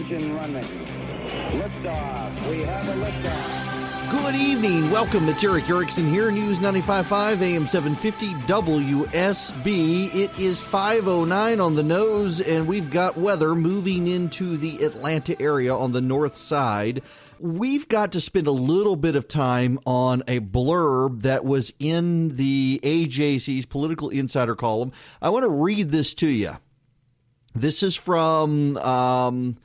engine running. Liftoff. We have a liftoff. Good evening. Welcome. It's Eric Erickson here. News 95.5 AM 750 WSB. It is 5:09 on the nose, and we've got weather moving into the Atlanta area on the north side. We've got to spend a little bit of time on a blurb that was in the AJC's Political Insider column. I want to read this to you. This is from the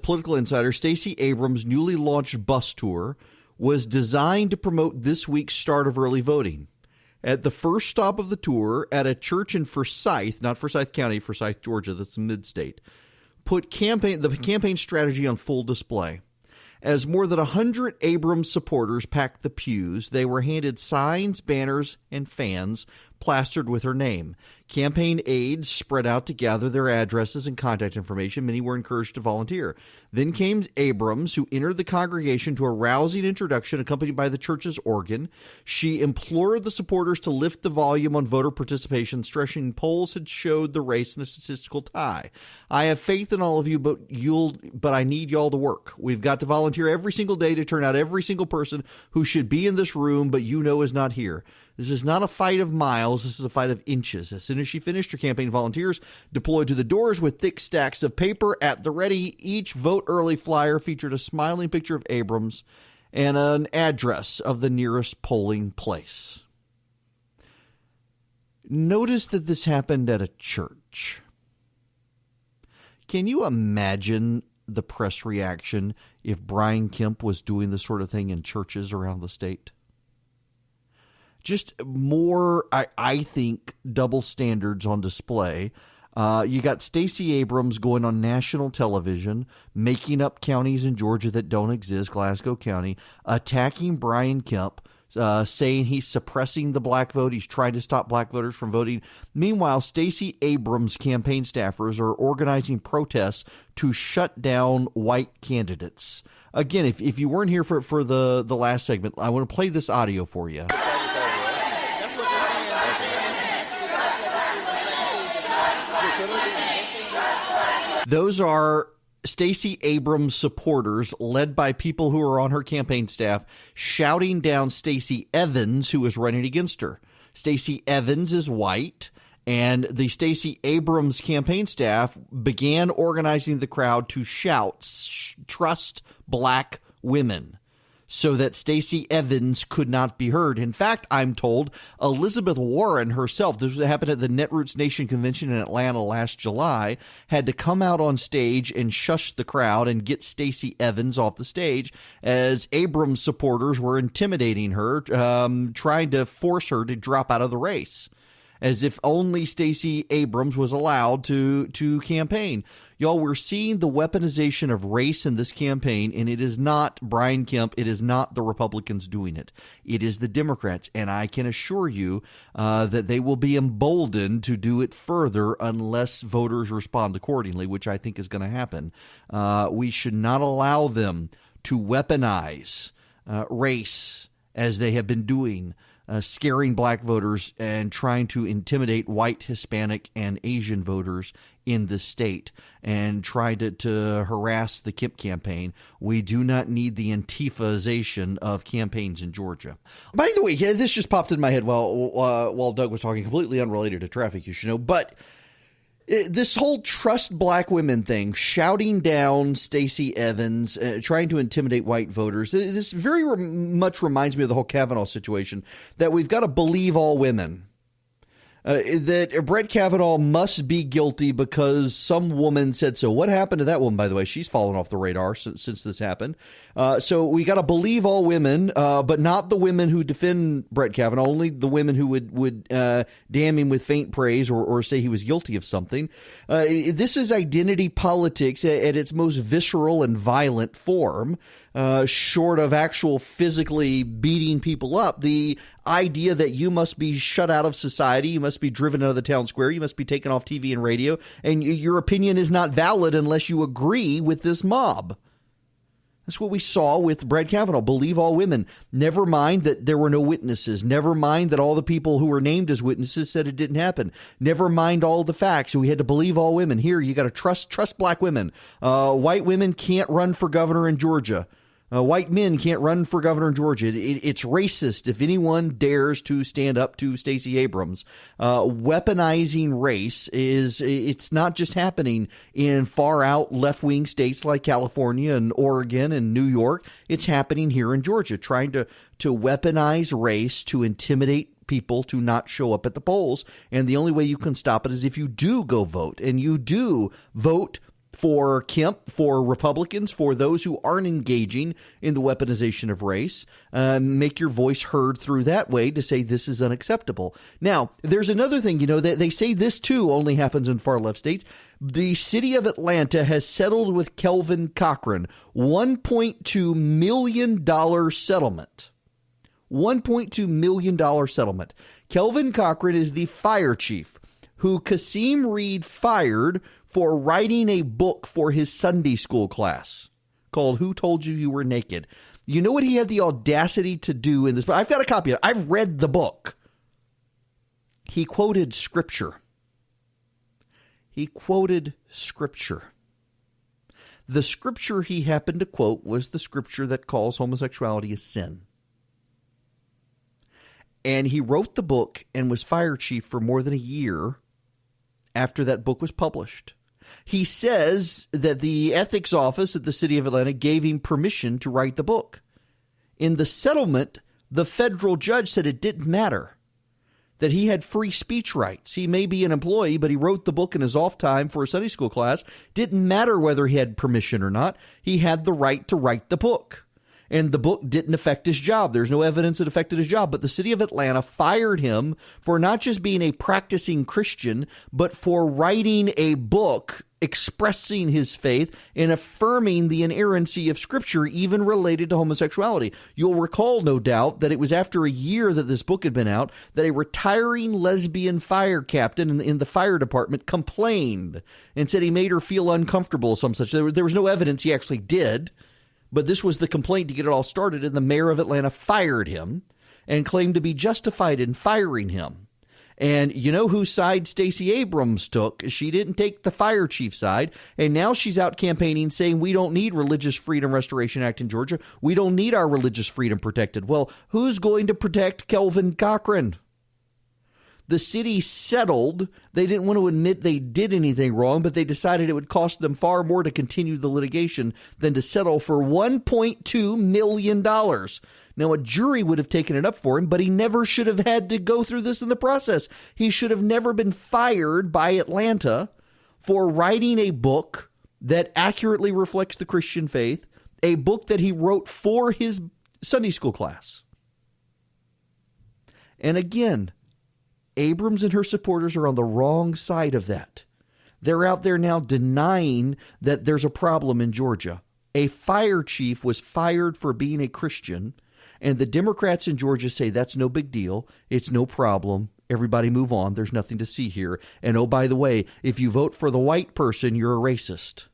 Political Insider. Stacey Abrams' newly launched bus tour was designed to promote this week's start of early voting. At the first stop of the tour, at a church in Forsyth, not Forsyth County, Forsyth, Georgia, that's mid-state, put the campaign strategy on full display. As more than 100 Abrams supporters packed the pews, they were handed signs, banners, and fans plastered with her name. Campaign aides spread out to gather their addresses and contact information. Many were encouraged to volunteer. Then came Abrams, who entered the congregation to a rousing introduction accompanied by the church's organ. She implored the supporters to lift the volume on voter participation, stressing polls had showed the race in a statistical tie. I have faith in all of you, but I need y'all to work. We've got to volunteer every single day to turn out every single person who should be in this room, but is not here. This is not a fight of miles. This is a fight of inches. As soon as she finished, her campaign volunteers deployed to the doors with thick stacks of paper at the ready. Each vote early flyer featured a smiling picture of Abrams and an address of the nearest polling place. Notice that this happened at a church. Can you imagine the press reaction if Brian Kemp was doing this sort of thing in churches around the state? Just more, I think, double standards on display. You got Stacey Abrams going on national television, making up counties in Georgia that don't exist, Glasgow County, attacking Brian Kemp, saying he's suppressing the black vote. He's trying to stop black voters from voting. Meanwhile, Stacey Abrams' campaign staffers are organizing protests to shut down white candidates. Again, if you weren't here for the last segment, I want to play this audio for you. Those are Stacey Abrams supporters led by people who are on her campaign staff shouting down Stacey Evans, who is running against her. Stacey Evans is white, and the Stacey Abrams campaign staff began organizing the crowd to shout, "Trust black women," so that Stacey Evans could not be heard. In fact, I'm told Elizabeth Warren herself, this happened at the Netroots Nation convention in Atlanta last July, had to come out on stage and shush the crowd and get Stacey Evans off the stage as Abrams supporters were intimidating her, trying to force her to drop out of the race, as if only Stacey Abrams was allowed to campaign. Y'all, we're seeing the weaponization of race in this campaign, and it is not Brian Kemp. It is not the Republicans doing it. It is the Democrats, and I can assure you that they will be emboldened to do it further unless voters respond accordingly, which I think is going to happen. We should not allow them to weaponize race as they have been doing, scaring black voters and trying to intimidate white, Hispanic, and Asian voters in the state and try to harass the Kemp campaign. We do not need the Antifa-ization of campaigns in Georgia. By the way, this just popped in my head while Doug was talking, completely unrelated to traffic, you should know, but this whole trust black women thing, shouting down Stacey Evans, trying to intimidate white voters, this very much reminds me of the whole Kavanaugh situation, that we've got to believe all women. That Brett Kavanaugh must be guilty because some woman said so. What happened to that woman, by the way? She's fallen off the radar since this happened. So we got to believe all women, but not the women who defend Brett Kavanaugh, only the women who would damn him with faint praise or say he was guilty of something. This is identity politics at its most visceral and violent form. Short of actual physically beating people up, the idea that you must be shut out of society, you must be driven out of the town square, you must be taken off TV and radio, and your opinion is not valid unless you agree with this mob. That's what we saw with Brett Kavanaugh. Believe all women. Never mind that there were no witnesses. Never mind that all the people who were named as witnesses said it didn't happen. Never mind all the facts. We had to believe all women. Here, you got to trust black women. White women can't run for governor in Georgia. White men can't run for governor in Georgia. It's racist if anyone dares to stand up to Stacey Abrams. Weaponizing race it's not just happening in far out left wing states like California and Oregon and New York. It's happening here in Georgia, trying to weaponize race to intimidate people to not show up at the polls. And the only way you can stop it is if you do go vote, and you do vote for Kemp, for Republicans, for those who aren't engaging in the weaponization of race. Make your voice heard through that way to say this is unacceptable. Now, there's another thing, that they say this too only happens in far left states. The city of Atlanta has settled with Kelvin Cochran, $1.2 million settlement. $1.2 million settlement. Kelvin Cochran is the fire chief who Kasim Reed fired for writing a book for his Sunday school class called Who Told You You Were Naked. You know what he had the audacity to do in this book? I've got a copy of it. I've read the book. He quoted scripture. The scripture he happened to quote was the scripture that calls homosexuality a sin. And he wrote the book and was fire chief for more than a year after that book was published. He says that the ethics office at the city of Atlanta gave him permission to write the book. In the settlement, the federal judge said it didn't matter, that he had free speech rights. He may be an employee, but he wrote the book in his off time for a Sunday school class. Didn't matter whether he had permission or not. He had the right to write the book. And the book didn't affect his job. There's no evidence it affected his job. But the city of Atlanta fired him for not just being a practicing Christian, but for writing a book expressing his faith and affirming the inerrancy of Scripture, even related to homosexuality. You'll recall, no doubt, that it was after a year that this book had been out that a retiring lesbian fire captain in the fire department complained and said he made her feel uncomfortable, some such. There was no evidence he actually did. But this was the complaint to get it all started, and the mayor of Atlanta fired him and claimed to be justified in firing him. And you know whose side Stacey Abrams took? She didn't take the fire chief side, and now she's out campaigning saying we don't need Religious Freedom Restoration Act in Georgia. We don't need our religious freedom protected. Well, who's going to protect Kelvin Cochran? The city settled. They didn't want to admit they did anything wrong, but they decided it would cost them far more to continue the litigation than to settle for $1.2 million. Now, a jury would have taken it up for him, but he never should have had to go through this in the process. He should have never been fired by Atlanta for writing a book that accurately reflects the Christian faith, a book that he wrote for his Sunday school class. And again, Abrams and her supporters are on the wrong side of that. They're out there now denying that there's a problem in Georgia. A fire chief was fired for being a Christian, and the Democrats in Georgia say that's no big deal. It's no problem. Everybody move on. There's nothing to see here. And oh, by the way, if you vote for the white person, you're a racist.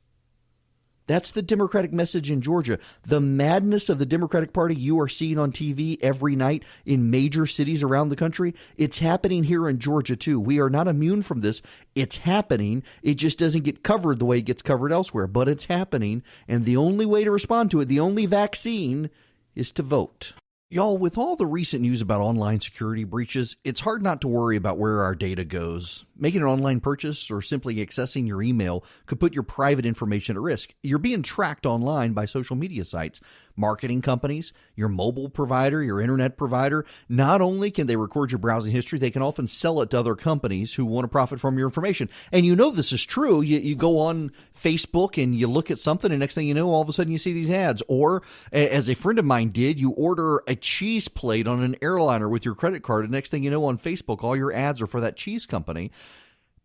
That's the Democratic message in Georgia. The madness of the Democratic Party you are seeing on TV every night in major cities around the country, it's happening here in Georgia too. We are not immune from this. It's happening. It just doesn't get covered the way it gets covered elsewhere, but it's happening. And the only way to respond to it, the only vaccine, is to vote. Y'all, with all the recent news about online security breaches, it's hard not to worry about where our data goes. Making an online purchase or simply accessing your email could put your private information at risk. You're being tracked online by social media sites, marketing companies, your mobile provider, your internet provider. Not only can they record your browsing history, they can often sell it to other companies who want to profit from your information. And you know this is true. You go on Facebook and you look at something, and next thing you know, all of a sudden you see these ads. Or, as a friend of mine did, you order a cheese plate on an airliner with your credit card, and next thing you know, on Facebook, all your ads are for that cheese company.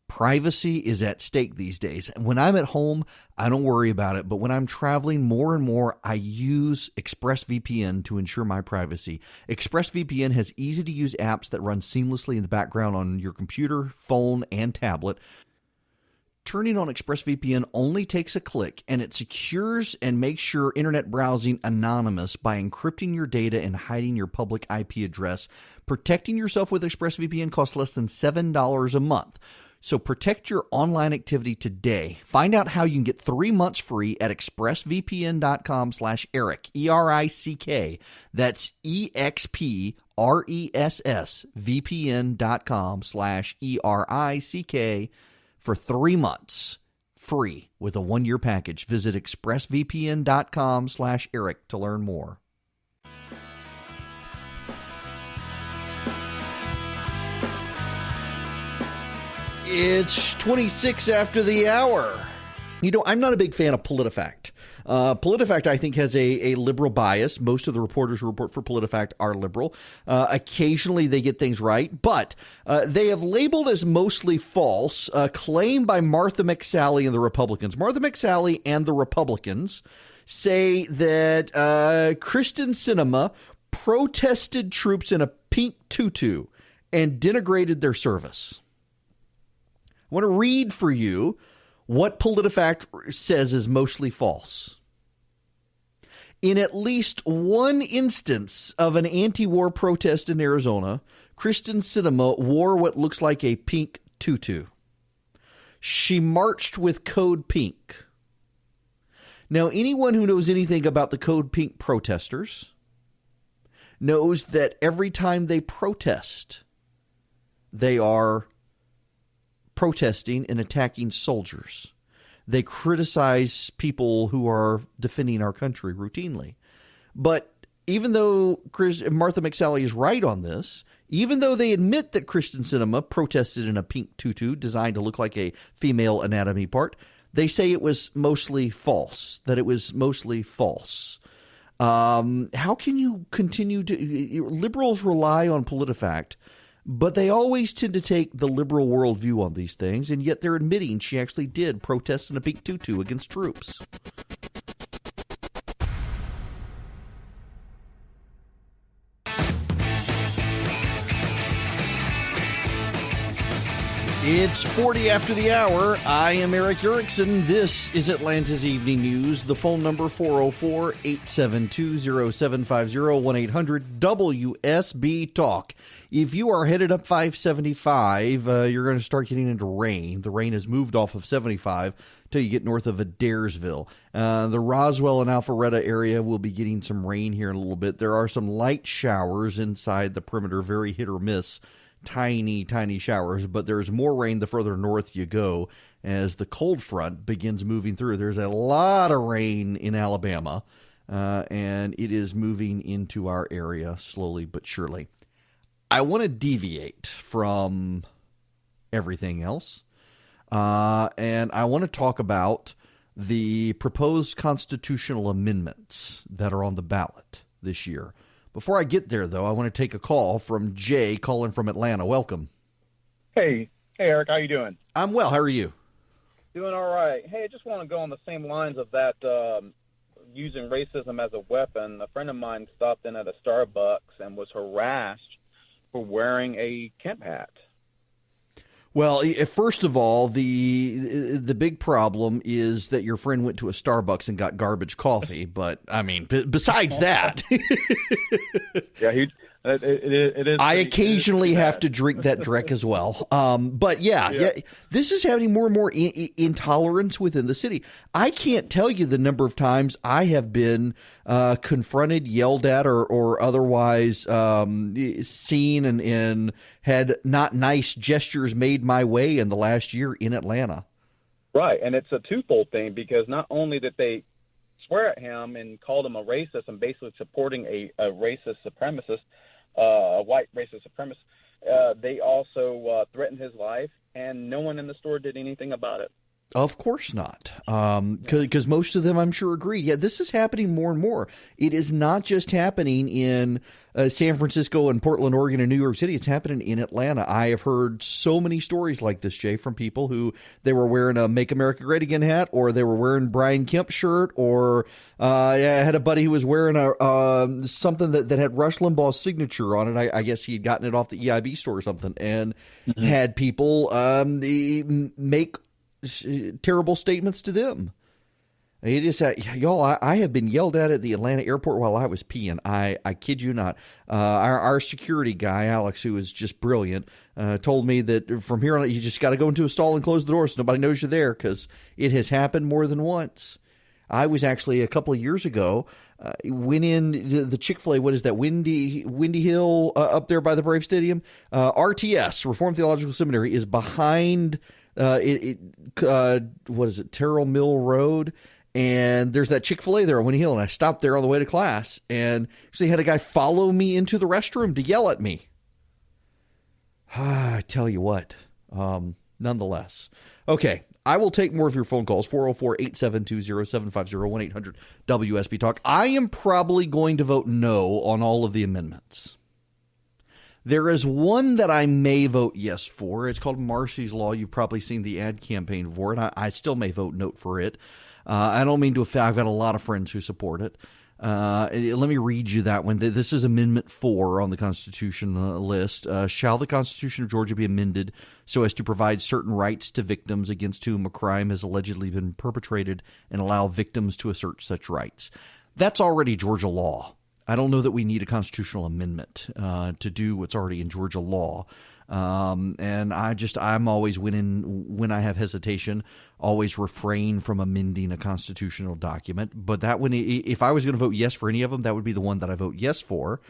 Privacy is at stake these days. When I'm at home, I don't worry about it. But when I'm traveling more and more, I use ExpressVPN to ensure my privacy. ExpressVPN has easy-to-use apps that run seamlessly in the background on your computer, phone, and tablet. Turning on ExpressVPN only takes a click, and it secures and makes your internet browsing anonymous by encrypting your data and hiding your public IP address. Protecting yourself with ExpressVPN costs less than $7 a month. So protect your online activity today. Find out how you can get 3 months free at expressvpn.com/Eric, ERICK. That's EXPRESSVPN.com/ERICK for 3 months free with a 1-year package. Visit expressvpn.com/Eric to learn more. It's 26 after the hour. You know, I'm not a big fan of PolitiFact. PolitiFact, I think, has a liberal bias. Most of the reporters who report for PolitiFact are liberal. Occasionally they get things right, but they have labeled as mostly false a claim by Martha McSally and the Republicans. Martha McSally and the Republicans say that Kyrsten Sinema protested troops in a pink tutu and denigrated their service. I want to read for you what PolitiFact says is mostly false. In at least one instance of an anti-war protest in Arizona, Kyrsten Sinema wore what looks like a pink tutu. She marched with Code Pink. Now, anyone who knows anything about the Code Pink protesters knows that every time they protest, they are protesting and attacking soldiers. They criticize people who are defending our country routinely. But even though Martha McSally is right on this, even though they admit that Kyrsten Sinema protested in a pink tutu designed to look like a female anatomy part, they say it was mostly false, that it was mostly false. How can you continue to – liberals rely on PolitiFact, but they always tend to take the liberal worldview on these things, and yet they're admitting she actually did protest in a pink tutu against troops. It's 40 after the hour. I am Eric Erickson. This is Atlanta's Evening News. The phone number 404-872-0750, 1-800-WSB-TALK. If you are headed up 575, you're going to start getting into rain. The rain has moved off of 75 till you get north of Adairsville. The Roswell and Alpharetta area will be getting some rain here in a little bit. There are some light showers inside the perimeter, very hit or miss. Tiny showers, but there's more rain the further north you go as the cold front begins moving through. There's a lot of rain in Alabama, and it is moving into our area slowly but surely. I want to deviate from everything else, and I want to talk about the proposed constitutional amendments that are on the ballot this year. Before I get there, though, I want to take a call from Jay calling from Atlanta. Welcome. Hey, Eric. How you doing? I'm well. How are you? Doing all right. Hey, I just want to go on the same lines of that using racism as a weapon. A friend of mine stopped in at a Starbucks and was harassed for wearing a Kemp hat. Well, first of all, the big problem is that your friend went to a Starbucks and got garbage coffee. But, I mean, besides that. Yeah, it is. I occasionally have to drink that Drek as well. But, yeah, this is having more and more intolerance within the city. I can't tell you the number of times I have been confronted, yelled at, or otherwise seen and had not nice gestures made my way in the last year in Atlanta. Right, and it's a twofold thing because not only did they swear at him and called him a racist and basically supporting a racist supremacist, a white racist supremacist, they also threatened his life, and no one in the store did anything about it. Of course not, because most of them, I'm sure, agree. Yeah, this is happening more and more. It is not just happening in San Francisco and Portland, Oregon, and New York City. It's happening in Atlanta. I have heard so many stories like this, Jay, from people who they were wearing a Make America Great Again hat, or they were wearing Brian Kemp shirt, or I had a buddy who was wearing a something that had Rush Limbaugh's signature on it. I guess he had gotten it off the EIB store or something, and had people make terrible statements to them. It is, y'all, I have been yelled at the Atlanta airport while I was peeing. I kid you not. Our security guy, Alex, who is just brilliant, told me that from here on, you just got to go into a stall and close the door so nobody knows you're there, because it has happened more than once. I was actually a couple of years ago, went in the Chick-fil-A, what is that, Windy Hill up there by the Brave Stadium? RTS, Reformed Theological Seminary, is behind, what is it, Terrell Mill Road. And there's that Chick-fil-A there on Windy Hill, and I stopped there on the way to class, and actually had a guy follow me into the restroom to yell at me. I tell you what, nonetheless. Okay, I will take more of your phone calls, 404-872-0750, 1-800-WSB-TALK. I am probably going to vote no on all of the amendments. There is one that I may vote yes for. It's called Marcy's Law. You've probably seen the ad campaign for it. I still may vote no for it. I don't mean to offend. I've got a lot of friends who support it. Let me read you that one. This is Amendment 4 on the Constitution list. Shall the Constitution of Georgia be amended so as to provide certain rights to victims against whom a crime has allegedly been perpetrated and allow victims to assert such rights? That's already Georgia law. I don't know that we need a constitutional amendment to do what's already in Georgia law. And I'm always, when I have hesitation, always refrain from amending a constitutional document. But that one, if I was going to vote yes for any of them, that would be the one that I vote yes for,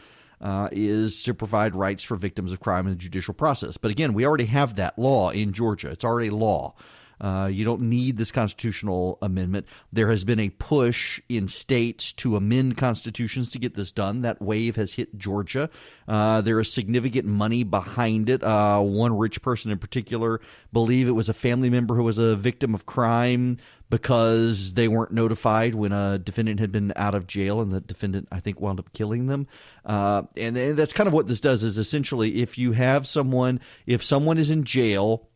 is to provide rights for victims of crime in the judicial process. But again, we already have that law in Georgia. It's already law. You don't need this constitutional amendment. There has been a push in states to amend constitutions to get this done. That wave has hit Georgia. There is significant money behind it. One rich person in particular believe it was a family member who was a victim of crime because they weren't notified when a defendant had been out of jail, and the defendant, I think, wound up killing them. And that's kind of what this does, is essentially if someone is in jail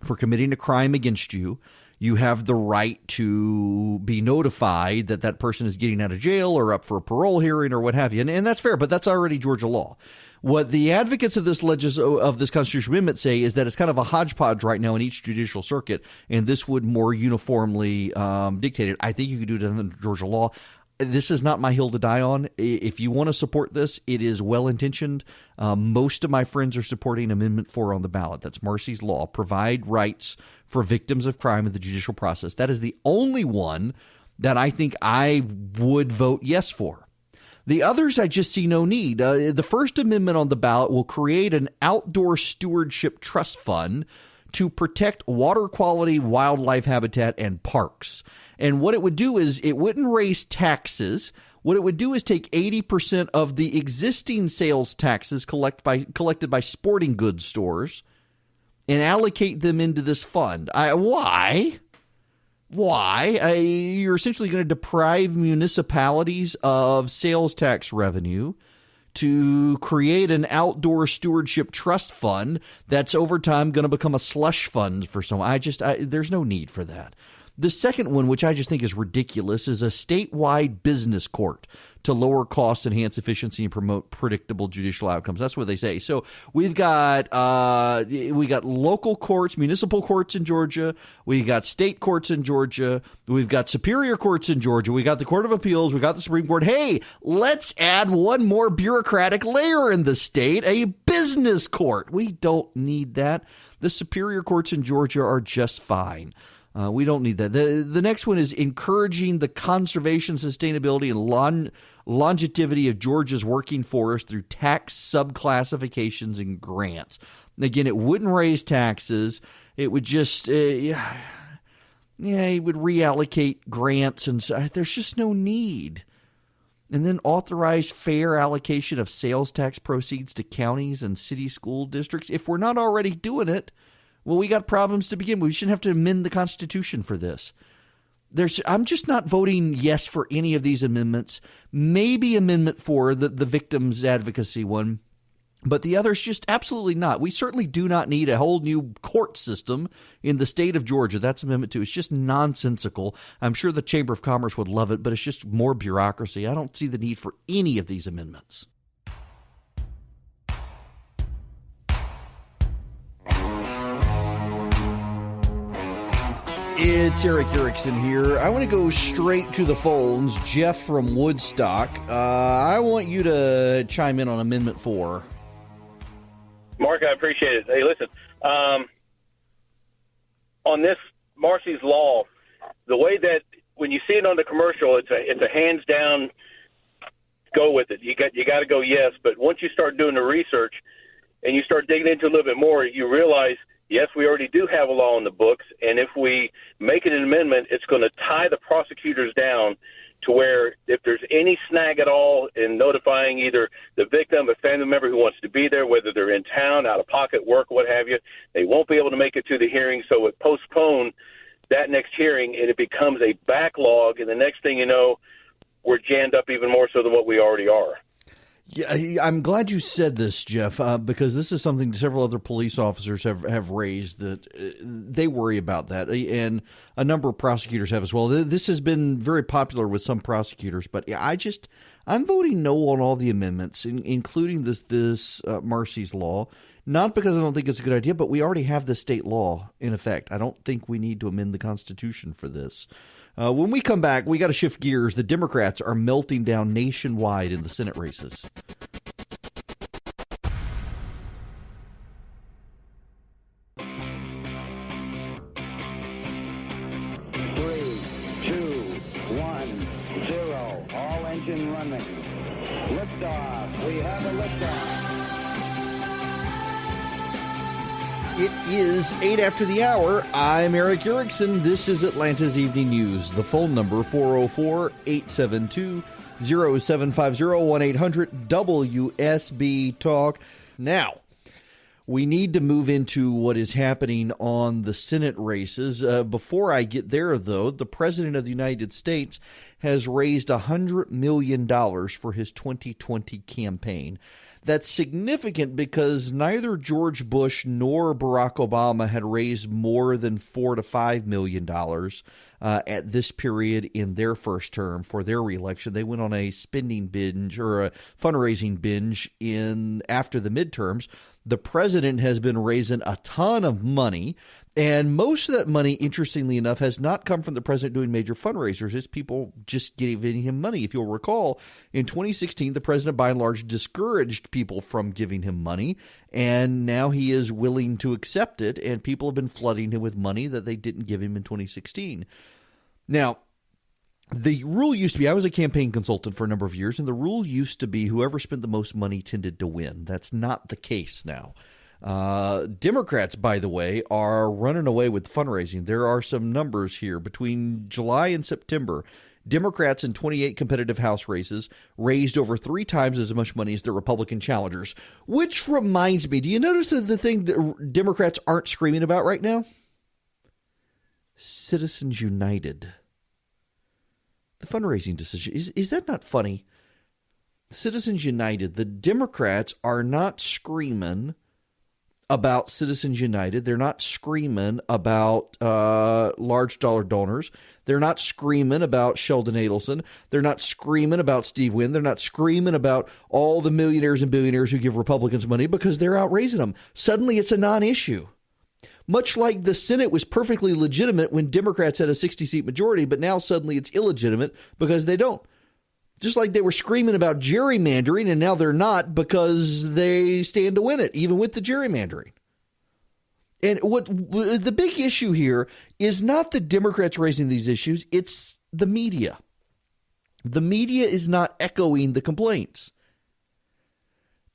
for committing a crime against you, you have the right to be notified that that person is getting out of jail or up for a parole hearing or what have you. And that's fair, but that's already Georgia law. What the advocates of this constitutional amendment say is that it's kind of a hodgepodge right now in each judicial circuit, and this would more uniformly dictate it. I think you could do it under Georgia law. This is not my hill to die on. If you want to support this, it is well-intentioned. Most of my friends are supporting Amendment 4 on the ballot. That's Marcy's Law. Provide rights for victims of crime in the judicial process. That is the only one that I think I would vote yes for. The others, I just see no need. The First Amendment on the ballot will create an outdoor stewardship trust fund to protect water quality, wildlife habitat, and parks. And what it would do is it wouldn't raise taxes. What it would do is take 80% of the existing sales taxes collected by sporting goods stores and allocate them into this fund. Why? You're essentially going to deprive municipalities of sales tax revenue to create an outdoor stewardship trust fund that's over time going to become a slush fund for someone. There's no need for that. The second one, which I just think is ridiculous, is a statewide business court to lower costs, enhance efficiency, and promote predictable judicial outcomes. That's what they say. So we've got local courts, municipal courts in Georgia. We got state courts in Georgia. We've got superior courts in Georgia. We got the Court of Appeals. We got the Supreme Court. Hey, let's add one more bureaucratic layer in the state, a business court. We don't need that. The superior courts in Georgia are just fine. We don't need that. The next one is encouraging the conservation, sustainability, and longevity of Georgia's working forest through tax subclassifications and grants. Again, it wouldn't raise taxes. It would just, it would reallocate grants, and there's just no need. And then authorize fair allocation of sales tax proceeds to counties and city school districts. If we're not already doing it, well, we got problems to begin with. We shouldn't have to amend the Constitution for this. I'm just not voting yes for any of these amendments. Maybe Amendment 4, the victims advocacy one, but the others just absolutely not. We certainly do not need a whole new court system in the state of Georgia. That's Amendment 2. It's just nonsensical. I'm sure the Chamber of Commerce would love it, but it's just more bureaucracy. I don't see the need for any of these amendments. It's Eric Erickson here. I want to go straight to the phones. Jeff from Woodstock. I want you to chime in on Amendment 4. Mark, I appreciate it. Hey, listen, on this Marcy's Law, the way that when you see it on the commercial, it's a hands down go with it. You got to go yes, but once you start doing the research and you start digging into it a little bit more, you realize yes, we already do have a law in the books, and if we make it an amendment, it's going to tie the prosecutors down to where if there's any snag at all in notifying either the victim, a family member who wants to be there, whether they're in town, out of pocket, work, what have you, they won't be able to make it to the hearing, so it postpones that next hearing, and it becomes a backlog, and the next thing you know, we're jammed up even more so than what we already are. Yeah, I'm glad you said this, Jeff, because this is something several other police officers have raised that they worry about that, and a number of prosecutors have as well. This has been very popular with some prosecutors, but I'm voting no on all the amendments, including this Marcy's Law, not because I don't think it's a good idea, but we already have the state law in effect. I don't think we need to amend the Constitution for this. When we come back, we got to shift gears. The Democrats are melting down nationwide in the Senate races. Three, two, 1, 0. All engine running. Liftoff. We have a liftoff. It is 8 after the hour. I'm Eric Erickson. This is Atlanta's Evening News. The phone number, 404-872-0750, 1-800-WSB-TALK. Now, we need to move into what is happening on the Senate races. Before I get there, though, the President of the United States has raised $100 million for his 2020 campaign. That's significant because neither George Bush nor Barack Obama had raised more than $4 to $5 million at this period in their first term for their reelection. They went on a spending binge or a fundraising binge after the midterms. The president has been raising a ton of money, and most of that money, interestingly enough, has not come from the president doing major fundraisers. It's people just giving him money. If you'll recall, in 2016, the president, by and large, discouraged people from giving him money, and now he is willing to accept it, and people have been flooding him with money that they didn't give him in 2016. Now, the rule used to be, I was a campaign consultant for a number of years, and the rule used to be whoever spent the most money tended to win. That's not the case now. Democrats, by the way, are running away with fundraising. There are some numbers here. Between July and September, Democrats in 28 competitive House races raised over 3 times as much money as their Republican challengers, which reminds me, do you notice the thing that Democrats aren't screaming about right now? Citizens United. The fundraising decision. Is that not funny? Citizens United. The Democrats are not screaming about Citizens United. They're not screaming about large dollar donors. They're not screaming about Sheldon Adelson. They're not screaming about Steve Wynn. They're not screaming about all the millionaires and billionaires who give Republicans money because they're out raising them. Suddenly it's a non-issue. Much like the Senate was perfectly legitimate when Democrats had a 60-seat majority, but now suddenly it's illegitimate because they don't. Just like they were screaming about gerrymandering, and now they're not because they stand to win it, even with the gerrymandering. And what the big issue here is not the Democrats raising these issues, it's the media. The media is not echoing the complaints.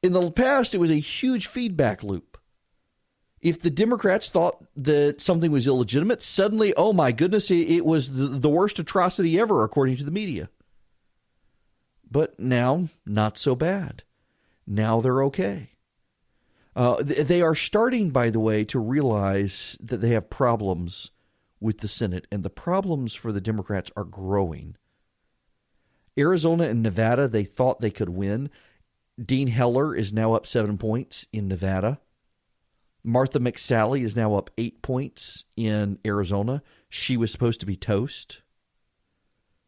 In the past, it was a huge feedback loop. If the Democrats thought that something was illegitimate, suddenly, oh my goodness, it was the worst atrocity ever, according to the media. But now, not so bad. Now they're okay. They are starting, by the way, to realize that they have problems with the Senate, and the problems for the Democrats are growing. Arizona and Nevada, they thought they could win. Dean Heller is now up 7 points in Nevada. Martha McSally is now up 8 points in Arizona. She was supposed to be toast.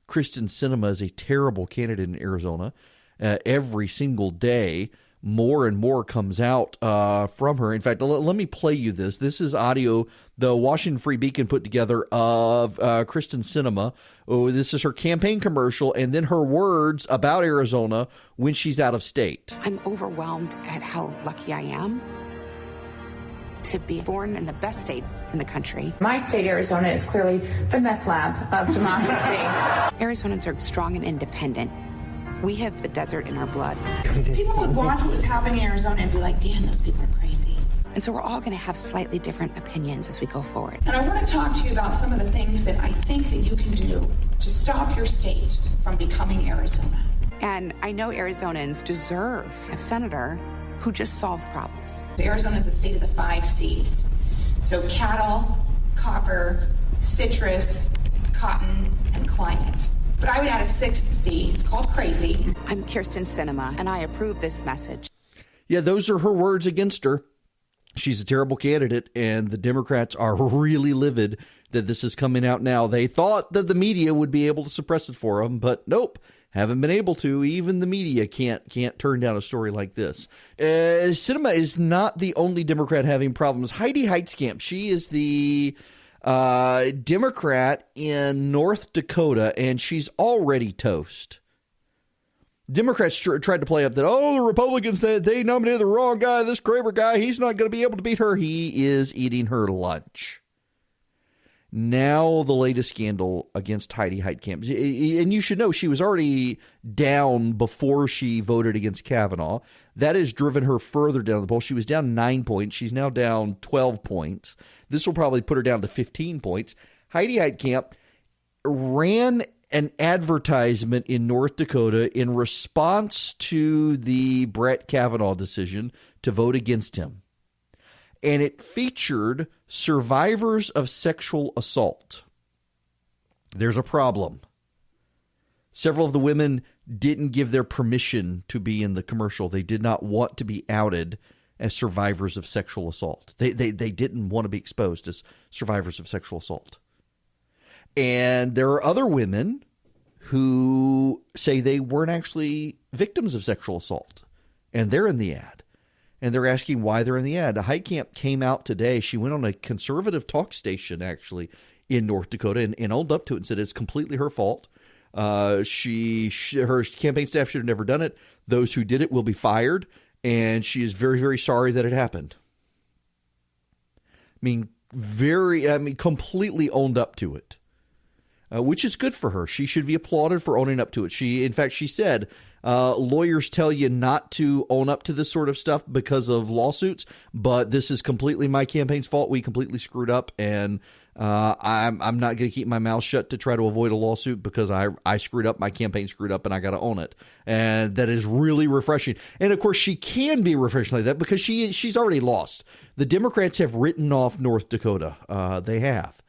Kristen Sinema is a terrible candidate in Arizona. Every single day, more and more comes out from her. In fact, let me play you this. This is audio the Washington Free Beacon put together of Kyrsten Sinema. Oh, this is her campaign commercial, and then her words about Arizona when she's out of state. I'm overwhelmed at how lucky I am to be born in the best state in the country. My state, Arizona, is clearly the meth lab of democracy. Arizonans are strong and independent. We have the desert in our blood. People would watch what was happening in Arizona and be like, damn, those people are crazy. And so we're all going to have slightly different opinions as we go forward. And I want to talk to you about some of the things that I think that you can do to stop your state from becoming Arizona. And I know Arizonans deserve a senator who just solves problems. Arizona is the state of the 5 C's. So cattle, copper, citrus, cotton, and climate. But I would add a 6th C. It's called crazy. I'm Kyrsten Sinema, and I approve this message. Yeah, those are her words against her. She's a terrible candidate, and the Democrats are really livid that this is coming out now. They thought that the media would be able to suppress it for them, but nope, haven't been able to. Even the media can't turn down a story like this. Sinema is not the only Democrat having problems. Heidi Heitkamp, she is the Democrat in North Dakota, and she's already toast. Democrats tried to play up that, the Republicans, they nominated the wrong guy, this Kramer guy, he's not going to be able to beat her. He is eating her lunch. Now the latest scandal against Heidi Heitkamp. And you should know she was already down before she voted against Kavanaugh. That has driven her further down the poll. She was down 9 points. She's now down 12 points. This will probably put her down to 15 points. Heidi Heitkamp ran an advertisement in North Dakota in response to the Brett Kavanaugh decision to vote against him. And it featured survivors of sexual assault. There's a problem. Several of the women didn't give their permission to be in the commercial. They did not want to be outed as survivors of sexual assault. They didn't want to be exposed as survivors of sexual assault. And there are other women who say they weren't actually victims of sexual assault, and they're in the ad. And they're asking why they're in the ad. Heitkamp came out today. She went on a conservative talk station, actually, in North Dakota and owned up to it and said it's completely her fault. Her campaign staff should have never done it. Those who did it will be fired. And she is very, very sorry that it happened. Completely owned up to it. Which is good for her. She should be applauded for owning up to it. She said, lawyers tell you not to own up to this sort of stuff because of lawsuits, but this is completely my campaign's fault. We completely screwed up, and I'm not going to keep my mouth shut to try to avoid a lawsuit because I screwed up, my campaign screwed up, and I got to own it. And that is really refreshing. And of course, she can be refreshing like that because she's already lost. The Democrats have written off North Dakota. They have.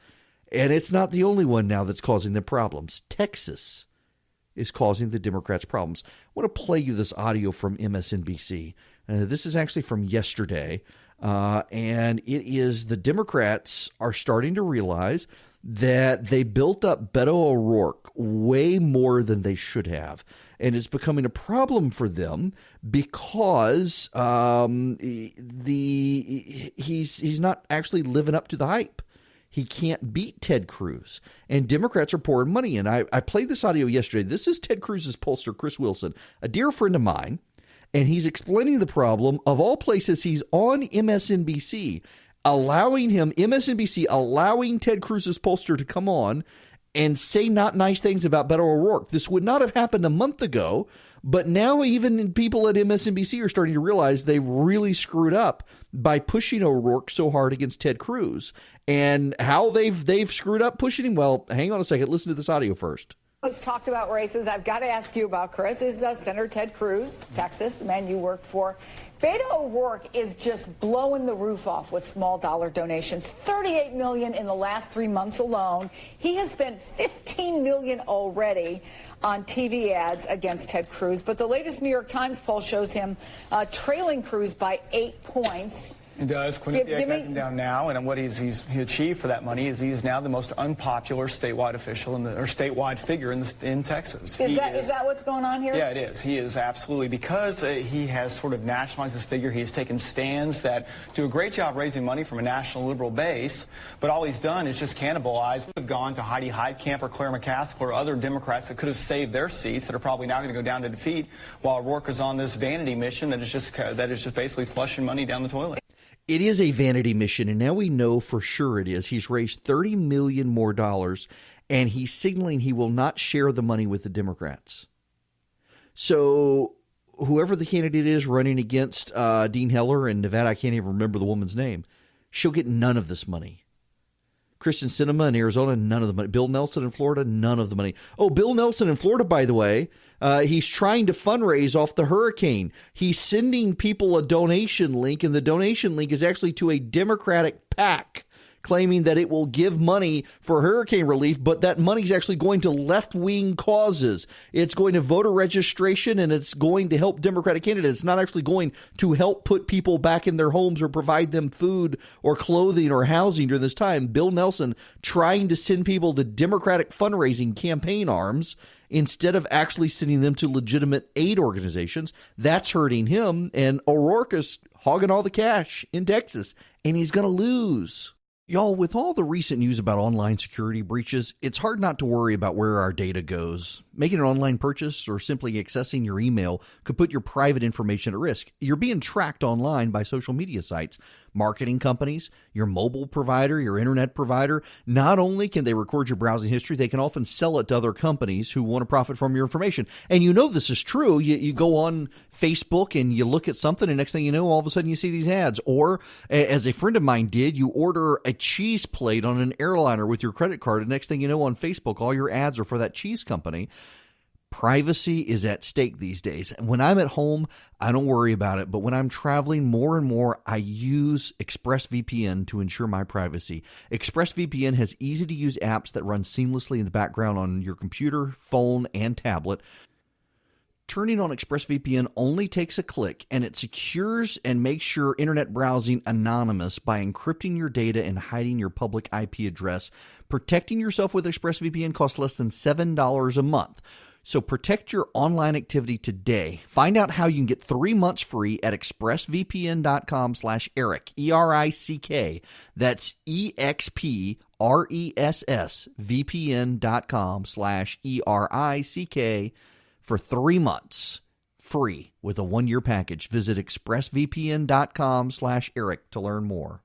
And it's not the only one now that's causing them problems. Texas is causing the Democrats problems. I want to play you this audio from MSNBC. This is actually from yesterday. And it is the Democrats are starting to realize that they built up Beto O'Rourke way more than they should have. And it's becoming a problem for them because he's not actually living up to the hype. He can't beat Ted Cruz, and Democrats are pouring money in. I played this audio yesterday. This is Ted Cruz's pollster, Chris Wilson, a dear friend of mine, and he's explaining the problem. Of all places, he's on MSNBC, allowing Ted Cruz's pollster to come on and say not nice things about Beto O'Rourke. This would not have happened a month ago, but now even people at MSNBC are starting to realize they really screwed up by pushing O'Rourke so hard against Ted Cruz. And how they've screwed up pushing him, well, hang on a second. Listen to this audio first. Let's talk about races. I've got to ask you about, Chris, is Senator Ted Cruz, Texas, the man you work for. Beto O'Rourke is just blowing the roof off with small dollar donations. $38 million in the last 3 months alone. He has spent $15 million already on TV ads against Ted Cruz. But the latest New York Times poll shows him trailing Cruz by 8 points. He does. Quinnipiac has him down now, and what he achieved for that money is he is now the most unpopular statewide official or statewide figure in Texas. Is that what's going on here? Yeah, it is. He is absolutely, because he has sort of nationalized this figure. He has taken stands that do a great job raising money from a national liberal base, but all he's done is just cannibalize. Would have gone to Heidi Heitkamp or Claire McCaskill or other Democrats that could have saved their seats that are probably now going to go down to defeat, while O'Rourke is on this vanity mission that is just basically flushing money down the toilet. It is a vanity mission, and now we know for sure it is. He's raised $30 million more, and he's signaling he will not share the money with the Democrats. So whoever the candidate is running against Dean Heller in Nevada, I can't even remember the woman's name, she'll get none of this money. Kristen Sinema in Arizona, none of the money. Bill Nelson in Florida, none of the money. Oh, Bill Nelson in Florida, by the way, he's trying to fundraise off the hurricane. He's sending people a donation link, and the donation link is actually to a Democratic PAC claiming that it will give money for hurricane relief, but that money's actually going to left-wing causes. It's going to voter registration, and it's going to help Democratic candidates. It's not actually going to help put people back in their homes or provide them food or clothing or housing during this time. Bill Nelson trying to send people to Democratic fundraising campaign arms instead of actually sending them to legitimate aid organizations. That's hurting him, and O'Rourke is hogging all the cash in Texas, and he's going to lose. Y'all, with all the recent news about online security breaches, it's hard not to worry about where our data goes. Making an online purchase or simply accessing your email could put your private information at risk. You're being tracked online by social media sites, marketing companies, your mobile provider, your internet provider. Not only can they record your browsing history, they can often sell it to other companies who want to profit from your information. And you know this is true. You go on Facebook and you look at something, and next thing you know, all of a sudden you see these ads. Or, as a friend of mine did, you order a cheese plate on an airliner with your credit card, and next thing you know, on Facebook, all your ads are for that cheese company. Privacy is at stake these days. When I'm at home, I don't worry about it. But when I'm traveling more and more, I use ExpressVPN to ensure my privacy. ExpressVPN has easy-to-use apps that run seamlessly in the background on your computer, phone, and tablet. Turning on ExpressVPN only takes a click, and it secures and makes your internet browsing anonymous by encrypting your data and hiding your public IP address. Protecting yourself with ExpressVPN costs less than $7 a month. So protect your online activity today. Find out how you can get 3 months free at expressvpn.com/Eric, ERICK. That's EXPRESSVPN.com/ERICK for 3 months free with a 1-year package. Visit expressvpn.com/Eric to learn more.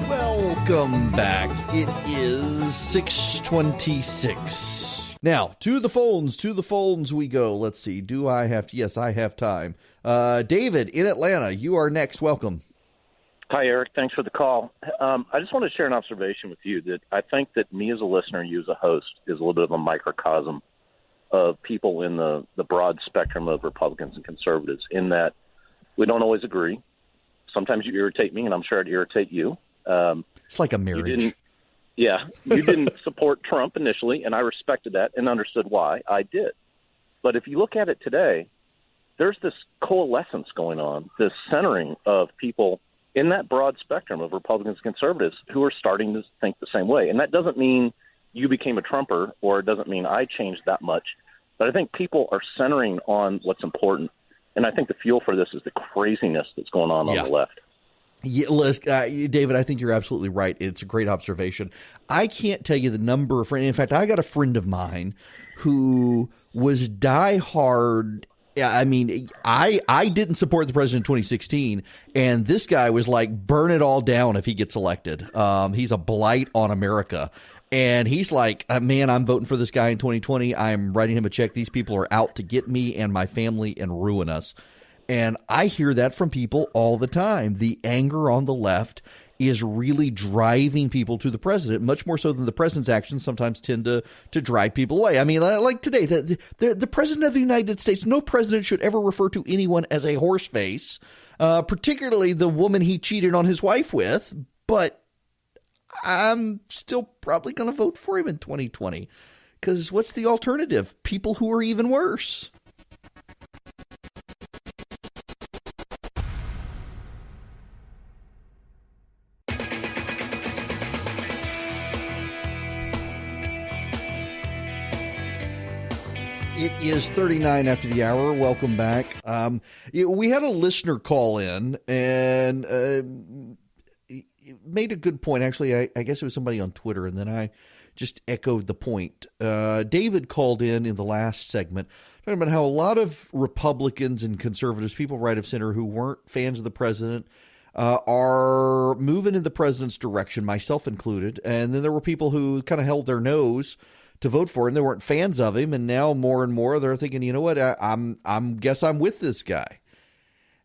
Welcome back. It is 6:26. Now, to the phones we go. Let's see. Do I have to? Yes, I have time. David in Atlanta, you are next. Welcome. Hi, Eric. Thanks for the call. I just want to share an observation with you that I think that me as a listener, you as a host, is a little bit of a microcosm of people in the broad spectrum of Republicans and conservatives, in that we don't always agree. Sometimes you irritate me, and I'm sure I'd irritate you. It's like a marriage. You didn't support Trump initially, and I respected that and understood why. I did. But if you look at it today, there's this coalescence going on, this centering of people in that broad spectrum of Republicans and conservatives who are starting to think the same way. And that doesn't mean you became a Trumper, or it doesn't mean I changed that much. But I think people are centering on what's important. And I think the fuel for this is the craziness that's going on the left. Yeah, David, I think you're absolutely right. It's a great observation. I can't tell you the number of friends. In fact, I got a friend of mine who was diehard. I mean, I didn't support the president in 2016, and this guy was like, burn it all down if he gets elected. He's a blight on America. And he's like, man, I'm voting for this guy in 2020. I'm writing him a check. These people are out to get me and my family and ruin us. And I hear that from people all the time. The anger on the left is really driving people to the president, much more so than the president's actions sometimes tend to drive people away. I mean, like today, the president of the United States, no president should ever refer to anyone as a horse face, particularly the woman he cheated on his wife with. But I'm still probably going to vote for him in 2020 because what's the alternative? People who are even worse. It is 39 after the hour. Welcome back. We had a listener call in and made a good point. Actually, I guess it was somebody on Twitter, and then I just echoed the point. David called in the last segment talking about how a lot of Republicans and conservatives, people right of center who weren't fans of the president, are moving in the president's direction, myself included. And then there were people who kind of held their nose to vote for him. They weren't fans of him. And now more and more they're thinking, you know what, I'm guess I'm with this guy.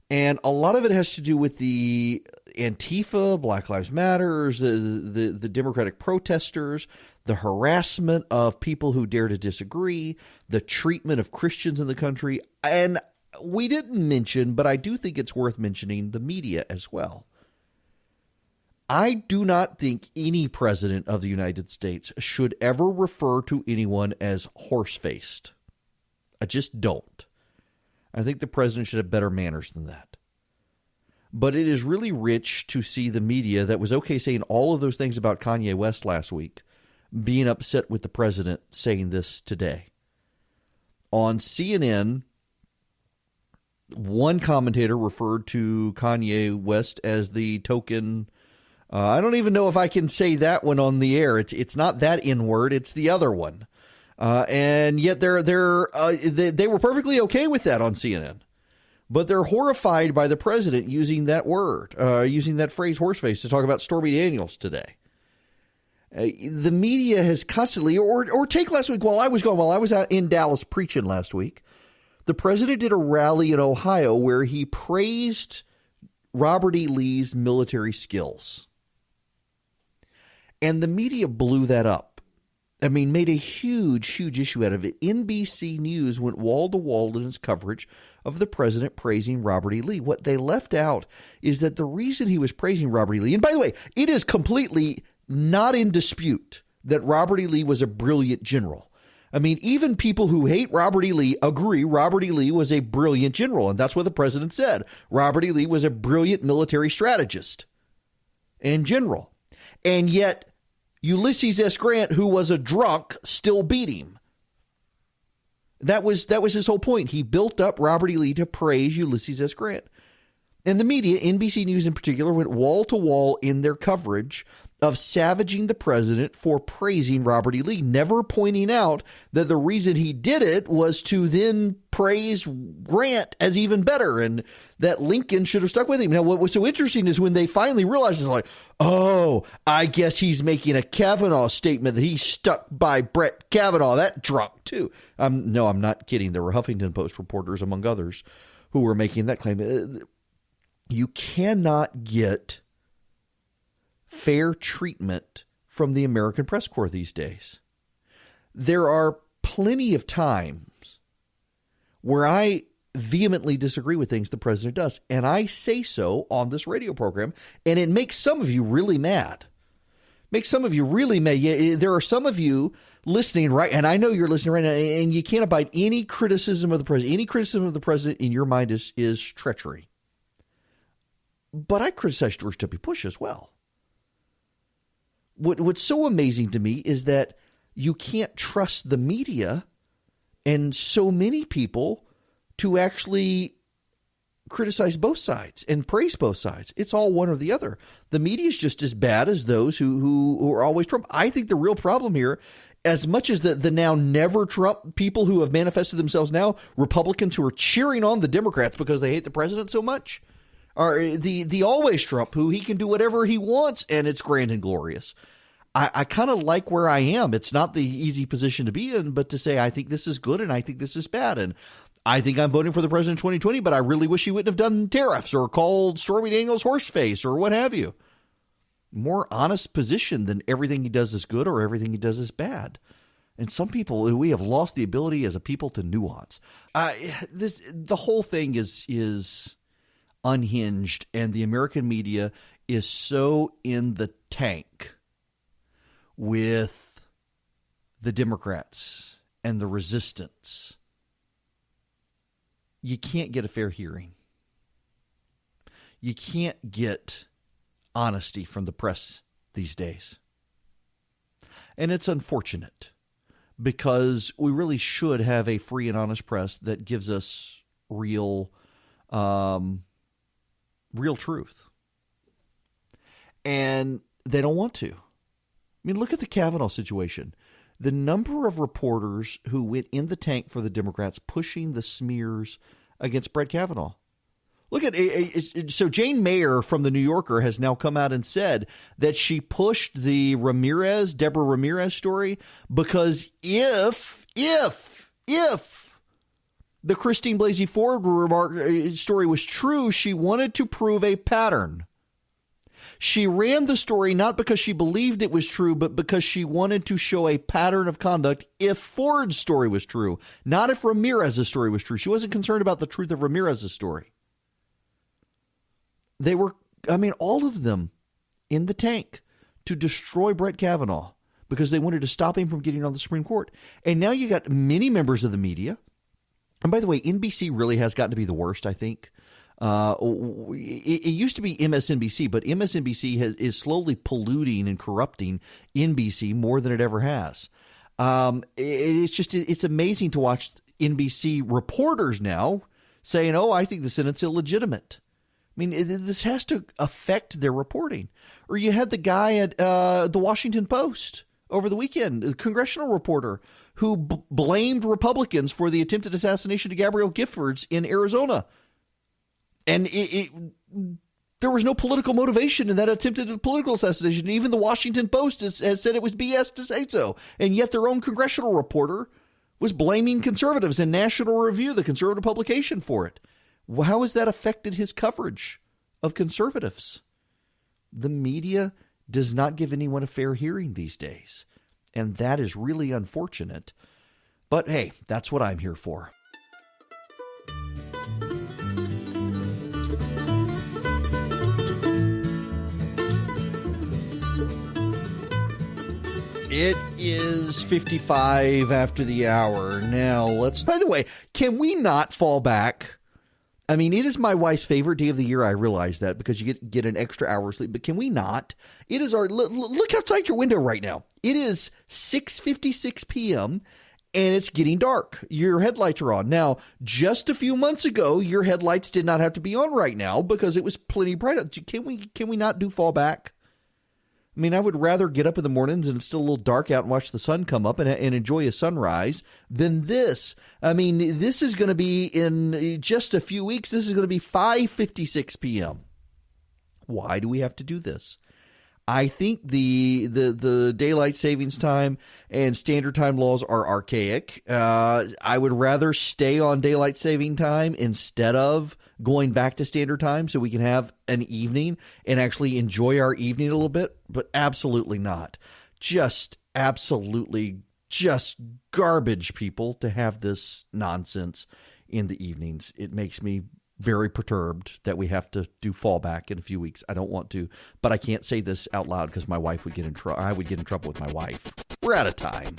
And a lot of it has to do with the Antifa, Black Lives Matters, the Democratic protesters, the harassment of people who dare to disagree, the treatment of Christians in the country. And we didn't mention, but I do think it's worth mentioning, the media as well. I do not think any president of the United States should ever refer to anyone as horse-faced. I just don't. I think the president should have better manners than that. But it is really rich to see the media that was okay saying all of those things about Kanye West last week being upset with the president saying this today. On CNN, one commentator referred to Kanye West as the token. I don't even know if I can say that one on the air. It's not that N-word. It's the other one. And yet they were perfectly okay with that on CNN. But they're horrified by the president using that word, using that phrase horseface to talk about Stormy Daniels today. The media has constantly, or take last week while I was out in Dallas preaching last week, the president did a rally in Ohio where he praised Robert E. Lee's military skills. And the media blew that up. I mean, made a huge, huge issue out of it. NBC News went wall to wall in its coverage of the president praising Robert E. Lee. What they left out is that the reason he was praising Robert E. Lee, and by the way, it is completely not in dispute that Robert E. Lee was a brilliant general. I mean, even people who hate Robert E. Lee agree Robert E. Lee was a brilliant general, and that's what the president said. Robert E. Lee was a brilliant military strategist and general. And yet Ulysses S. Grant, who was a drunk, still beat him. That was his whole point. He built up Robert E. Lee to praise Ulysses S. Grant. And the media, NBC News in particular, went wall to wall in their coverage of savaging the president for praising Robert E. Lee, never pointing out that the reason he did it was to then praise Grant as even better and that Lincoln should have stuck with him. Now, what was so interesting is when they finally realized, it's like, oh, I guess he's making a Kavanaugh statement that he stuck by Brett Kavanaugh, that drunk too. No, I'm not kidding. There were Huffington Post reporters, among others, who were making that claim. You cannot get fair treatment from the American press corps these days. There are plenty of times where I vehemently disagree with things the president does, and I say so on this radio program, and it makes some of you really mad. Makes some of you really mad. Yeah, there are some of you listening, right, and I know you're listening right now, and you can't abide any criticism of the president. Any criticism of the president in your mind is treachery. But I criticize George W. Bush as well. What's so amazing to me is that you can't trust the media and so many people to actually criticize both sides and praise both sides. It's all one or the other. The media is just as bad as those who are always Trump. I think the real problem here, as much as the now never Trump people who have manifested themselves now, Republicans who are cheering on the Democrats because they hate the president so much, are the always Trump, who he can do whatever he wants and it's grand and glorious. I kind of like where I am. It's not the easy position to be in, but to say I think this is good and I think this is bad. And I think I'm voting for the president in 2020, but I really wish he wouldn't have done tariffs or called Stormy Daniels horseface or what have you. More honest position than everything he does is good or everything he does is bad. And some people, we have lost the ability as a people to nuance. The whole thing is unhinged, and the American media is so in the tank with the Democrats and the resistance. You can't get a fair hearing. You can't get honesty from the press these days. And it's unfortunate. because we really should have a free and honest press that gives us real truth. And they don't want to. I mean, look at the Kavanaugh situation. The number of reporters who went in the tank for the Democrats pushing the smears against Brett Kavanaugh. Look at so Jane Mayer from the New Yorker has now come out and said that she pushed the Deborah Ramirez story because if the Christine Blasey Ford story was true, she wanted to prove a pattern. She ran the story not because she believed it was true, but because she wanted to show a pattern of conduct if Ford's story was true, not if Ramirez's story was true. She wasn't concerned about the truth of Ramirez's story. They were, all of them in the tank to destroy Brett Kavanaugh because they wanted to stop him from getting on the Supreme Court. And now you got many members of the media. And by the way, NBC really has gotten to be the worst, I think. It used to be MSNBC, but MSNBC is slowly polluting and corrupting NBC more than it ever has. It's amazing to watch NBC reporters now saying, I think the Senate's illegitimate. I mean, this has to affect their reporting. Or you had the guy at the Washington Post over the weekend, the congressional reporter who blamed Republicans for the attempted assassination of Gabrielle Giffords in Arizona. And there was no political motivation in that attempted political assassination. Even the Washington Post has said it was BS to say so. And yet their own congressional reporter was blaming conservatives in National Review, the conservative publication, for it. Well, how has that affected his coverage of conservatives? The media does not give anyone a fair hearing these days. And that is really unfortunate. But hey, that's what I'm here for. It is 55 after the hour. Now, by the way, can we not fall back? I mean, it is my wife's favorite day of the year. I realize that because you get an extra hour of sleep. But can we not? It is look outside your window right now. It is 6:56 p.m. and it's getting dark. Your headlights are on. Now, just a few months ago, your headlights did not have to be on right now because it was plenty bright. Can we not do fall back? I mean, I would rather get up in the mornings and it's still a little dark out and watch the sun come up and enjoy a sunrise than this. I mean, this is going to be in just a few weeks. This is going to be 5:56 p.m. Why do we have to do this? I think the daylight savings time and standard time laws are archaic. I would rather stay on daylight saving time instead of going back to standard time so we can have an evening and actually enjoy our evening a little bit, but absolutely not. Just garbage, people, to have this nonsense in the evenings. It makes me very perturbed that we have to do fallback in a few weeks. I don't want to, but I can't say this out loud because my wife would get in trouble. I would get in trouble with my wife. We're out of time.